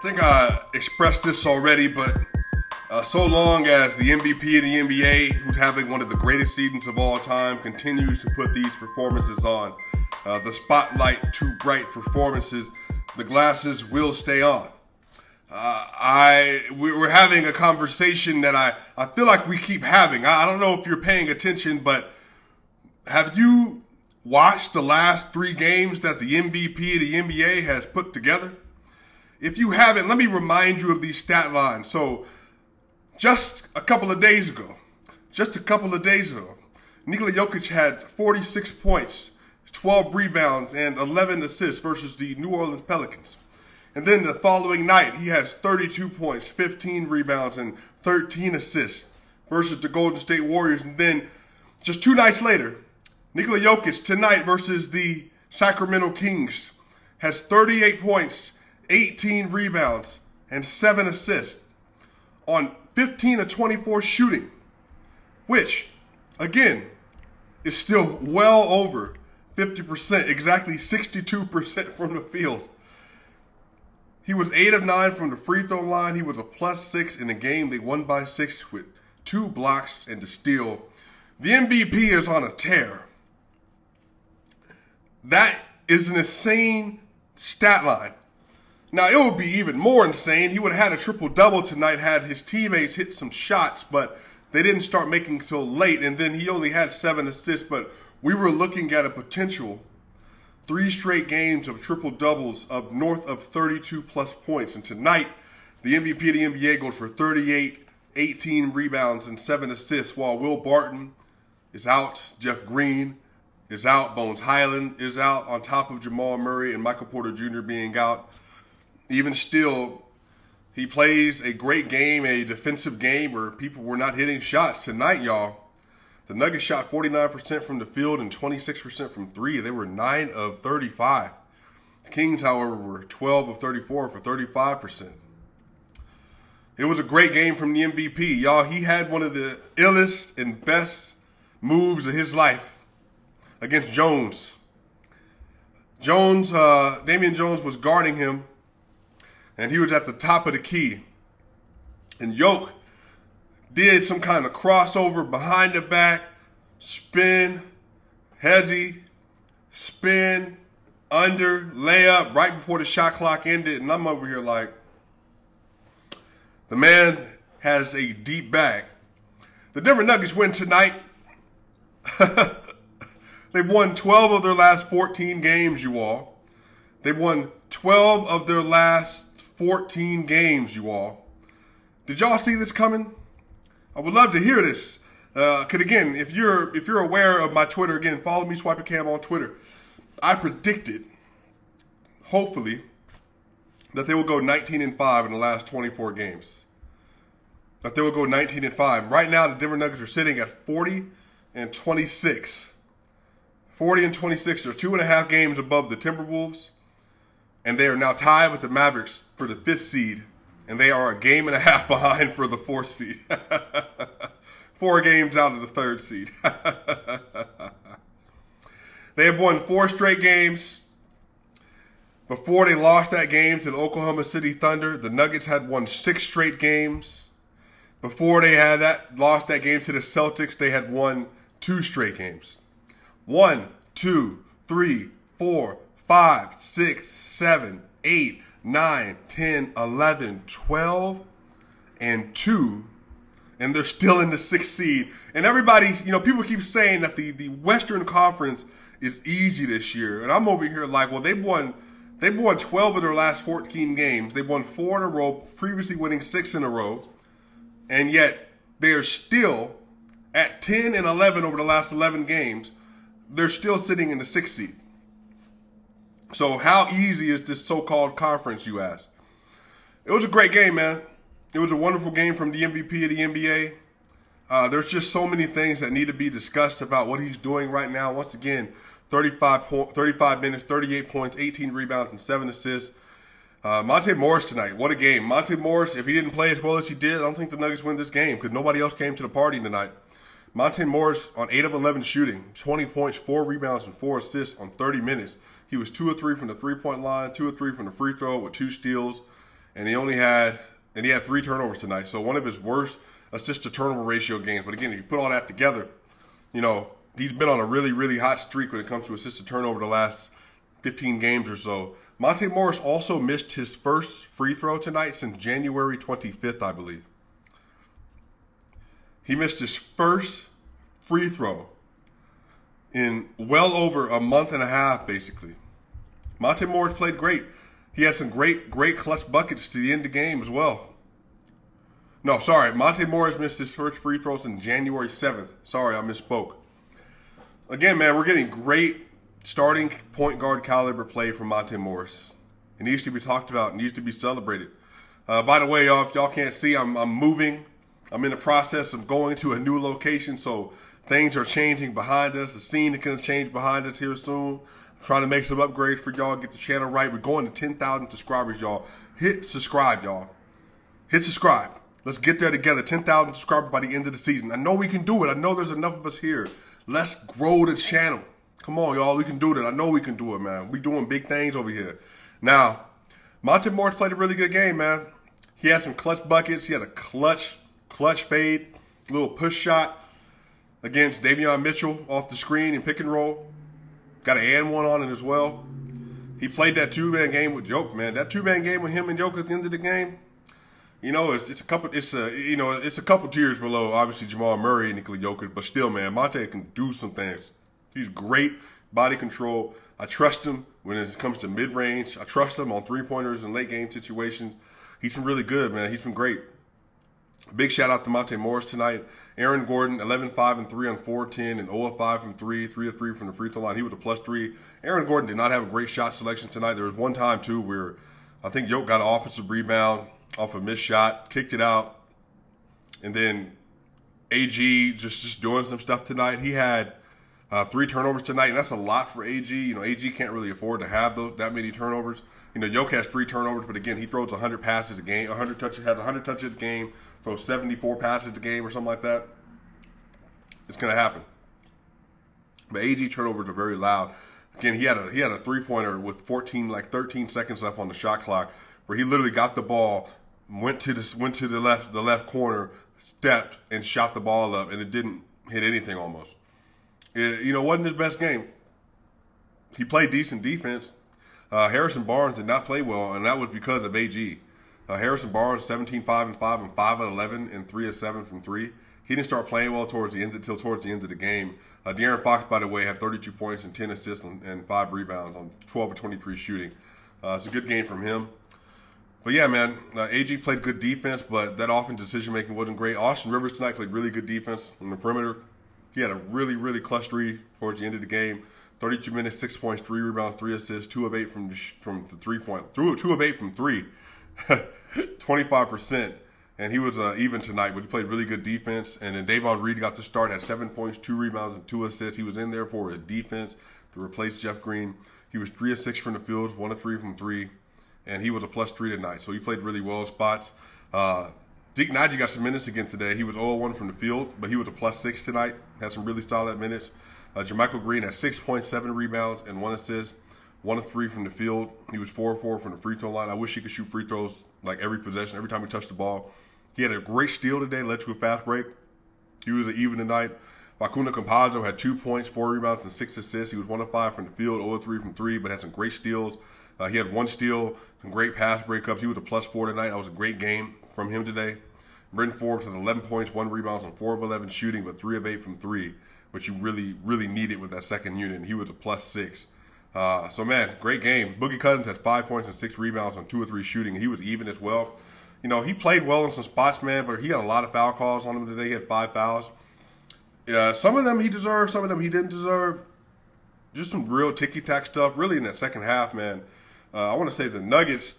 think I expressed this already, but so long as the MVP of the NBA, who's having one of the greatest seasons of all time, continues to put these performances on, the spotlight too bright performances, the glasses will stay on. We're having a conversation that I feel like we keep having. I don't know if you're paying attention, but have you watched the last 3 games that the MVP of the NBA has put together? If you haven't, let me remind you of these stat lines. So just a couple of days ago, Nikola Jokic had 46 points, 12 rebounds, and 11 assists versus the New Orleans Pelicans. And then the following night, he has 32 points, 15 rebounds, and 13 assists versus the Golden State Warriors. And then just 2 nights later, Nikola Jokic tonight versus the Sacramento Kings has 38 points, 18 rebounds, and 7 assists on 15 of 24 shooting, which, again, is still well over 50%, exactly 62% from the field. He was 8 of 9 from the free throw line. He was a +6 in the game. They won by 6 with 2 blocks and a steal. The MVP is on a tear. That is an insane stat line. Now, it would be even more insane. He would have had a triple-double tonight had his teammates hit some shots, but they didn't start making so late, and then he only had 7 assists, but we were looking at a potential 3 straight games of triple-doubles of north of 32-plus points. And tonight, the MVP of the NBA goes for 38, 18 rebounds, and 7 assists, while Will Barton is out, Jeff Green is out, Bones Highland is out, on top of Jamal Murray and Michael Porter Jr. being out. Even still, he plays a great game, a defensive game where people were not hitting shots. Tonight, y'all, the Nuggets shot 49% from the field and 26% from 3. They were 9 of 35. The Kings, however, were 12 of 34 for 35%. It was a great game from the MVP. Y'all, he had one of the illest and best moves of his life against Jones. Damian Jones was guarding him, and he was at the top of the key. And Yoke did some kind of crossover behind the back, spin, hezzy, spin, under, layup, right before the shot clock ended. And I'm over here like, the man has a deep bag. The Denver Nuggets win tonight. They've won 12 of their last 14 games, you all. They've won 12 of their last 14 games, you all. Did y'all see this coming? I would love to hear this. Again, if you're aware of my Twitter, again, follow me, SwipaCam on Twitter. I predicted, hopefully, that they will go 19-5 in the last 24 games. That they will go 19-5. Right now, the Denver Nuggets are sitting at 40-26. 40-26. They're 2.5 games above the Timberwolves. And they are now tied with the Mavericks for the 5th seed. And they are a game and a half behind for the 4th seed. 4 games out of the 3rd seed. They have won 4 straight games. Before they lost that game to the Oklahoma City Thunder, the Nuggets had won 6 straight games. Before they had lost that game to the Celtics, they had won 2 straight games. 1, 2, 3, 4, 5, 6, 7, 8, 9, 10, 11, 12, and 2. And they're still in the 6th seed. And everybody, people keep saying that the Western Conference is easy this year. And I'm over here like, well, they've won 12 of their last 14 games. They've won 4 in a row, previously winning 6 in a row. And yet they are still at 10 and 11 over the last 11 games. They're still sitting in the 6th seed. So how easy is this so-called conference, you ask? It was a great game, man. It was a wonderful game from the MVP of the NBA. There's just so many things that need to be discussed about what he's doing right now. Once again, 35 minutes, 38 points, 18 rebounds, and 7 assists. Monte Morris tonight. What a game. Monte Morris, if he didn't play as well as he did, I don't think the Nuggets win this game because nobody else came to the party tonight. Monte Morris on 8 of 11 shooting, 20 points, 4 rebounds, and 4 assists on 30 minutes. He was 2 of 3 from the three-point line, 2 of 3 from the free throw with 2 steals. and he had 3 turnovers tonight. So one of his worst assist to turnover ratio games. But again, if you put all that together, you know, he's been on a really, really hot streak when it comes to assist to turnover the last 15 games or so. Monte Morris also missed his first free throw tonight since January 25th, I believe. He missed his first free throw in well over a month and a half, basically. Monte Morris played great. He had some great clutch buckets to the end of the game as well. No, sorry. Monte Morris missed his first free throw since January 7th. Sorry, I misspoke. Again, man, we're getting great starting point guard caliber play from Monte Morris. It needs to be talked about. It needs to be celebrated. By the way, y'all, if y'all can't see, I'm moving. I'm in the process of going to a new location, so things are changing behind us. The scene is going to change behind us here soon. I'm trying to make some upgrades for y'all, get the channel right. We're going to 10,000 subscribers, y'all. Hit subscribe, y'all. Hit subscribe. Let's get there together. 10,000 subscribers by the end of the season. I know we can do it. I know there's enough of us here. Let's grow the channel. Come on, y'all. We can do it. I know we can do it, man. We're doing big things over here. Now, Monte Morris played a really good game, man. He had some clutch buckets. He had a clutch fade, little push shot against Davion Mitchell off the screen and pick and roll. Got an and one on it as well. He played that 2-man game with Jokic, man. That 2-man game with him and Jokic at the end of the game, you know, it's a couple tiers below obviously Jamal Murray and Nikola Jokic, but still, man, Monte can do some things. He's great body control. I trust him when it comes to mid-range. I trust him on 3-pointers and late-game situations. He's been really good, man. He's been great. Big shout-out to Monte Morris tonight. Aaron Gordon, 11-5 and 3 on 4-10 and 0-5 from 3, 3 of 3 from the free throw line. He was a +3. Aaron Gordon did not have a great shot selection tonight. There was one time, too, where I think Jokic got an offensive rebound off a missed shot, kicked it out, and then AG just doing some stuff tonight. He had 3 turnovers tonight, and that's a lot for AG. You know, AG can't really afford to have that many turnovers. You know, Jokic has 3 turnovers, but again, he throws 100 passes a game, 100 touches, has 100 touches a game, throws 74 passes a game or something like that. It's going to happen. But AG turnovers are very loud. Again, he had a 3-pointer with 13 seconds left on the shot clock, where he literally got the ball, went to the left corner, stepped and shot the ball up, and it didn't hit anything almost. You know, wasn't his best game. He played decent defense. Harrison Barnes did not play well, and that was because of AG. Harrison Barnes, 17-5 and 5 and 5 of 11 and 3 of 7 from 3. He didn't start playing well until towards the end of the game. De'Aaron Fox, by the way, had 32 points and 10 assists and 5 rebounds on 12 of 23 shooting. It's a good game from him. But yeah, man, AG played good defense, but that offensive decision-making wasn't great. Austin Rivers tonight played really good defense on the perimeter. He had a really, really clutch 3 towards the end of the game. 32 minutes, 6 points, 3 rebounds, 3 assists, 2 of 8 from the 3-point. 2 of 8 from 3, 25%. And he was even tonight, but he played really good defense. And then Davon Reed got to start, had 7 points, 2 rebounds, and 2 assists. He was in there for his defense to replace Jeff Green. He was 3 of 6 from the field, 1 of 3 from 3, and he was a +3 tonight. So he played really well in spots. Deke Nagy got some minutes again today. He was 0-1 from the field, but he was a +6 tonight. Had some really solid minutes. Jermichael Green had 6 points, 7 rebounds, and 1 assist. 1 of 3 from the field. He was 4 of 4 from the free throw line. I wish he could shoot free throws like every possession, every time he touched the ball. He had a great steal today, led to a fast break. He was even tonight. Facundo Campazzo had 2 points, 4 rebounds, and 6 assists. He was 1 of 5 from the field, 0 of 3 from 3, but had some great steals. He had 1 steal, some great pass breakups. He was a +4 tonight. That was a great game from him today. Brendan Forbes had 11 points, 1 rebound on 4 of 11 shooting, but 3 of 8 from 3, which you really, really needed with that second unit. And he was a +6. So, man, great game. Boogie Cousins had 5 points and 6 rebounds on 2 of 3 shooting. He was even as well. You know, he played well in some spots, man, but he had a lot of foul calls on him today. He had 5 fouls. Some of them he deserved, some of them he didn't deserve. Just some real ticky-tack stuff, really, in that second half, man. I want to say the Nuggets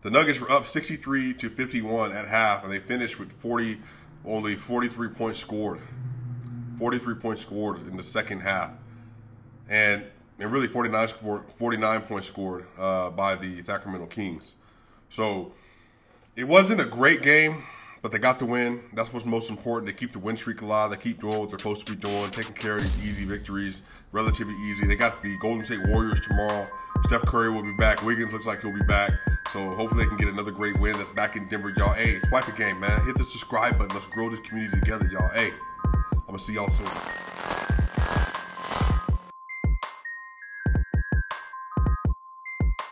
were up 63-51 at half, and they finished with only 43 points scored. 43 points scored in the second half. And really 49 points scored by the Sacramento Kings. So it wasn't a great game, But they got the win. That's what's most important. They keep the win streak alive. They keep doing what they're supposed to be doing, taking care of these easy victories, relatively easy. They got the Golden State Warriors tomorrow. Steph Curry will be back. Wiggins looks like he'll be back. So hopefully they can get another great win that's back in Denver, y'all. Hey, SwipaCam, man. Hit the subscribe button. Let's grow this community together, y'all. Hey, I'm going to see y'all soon.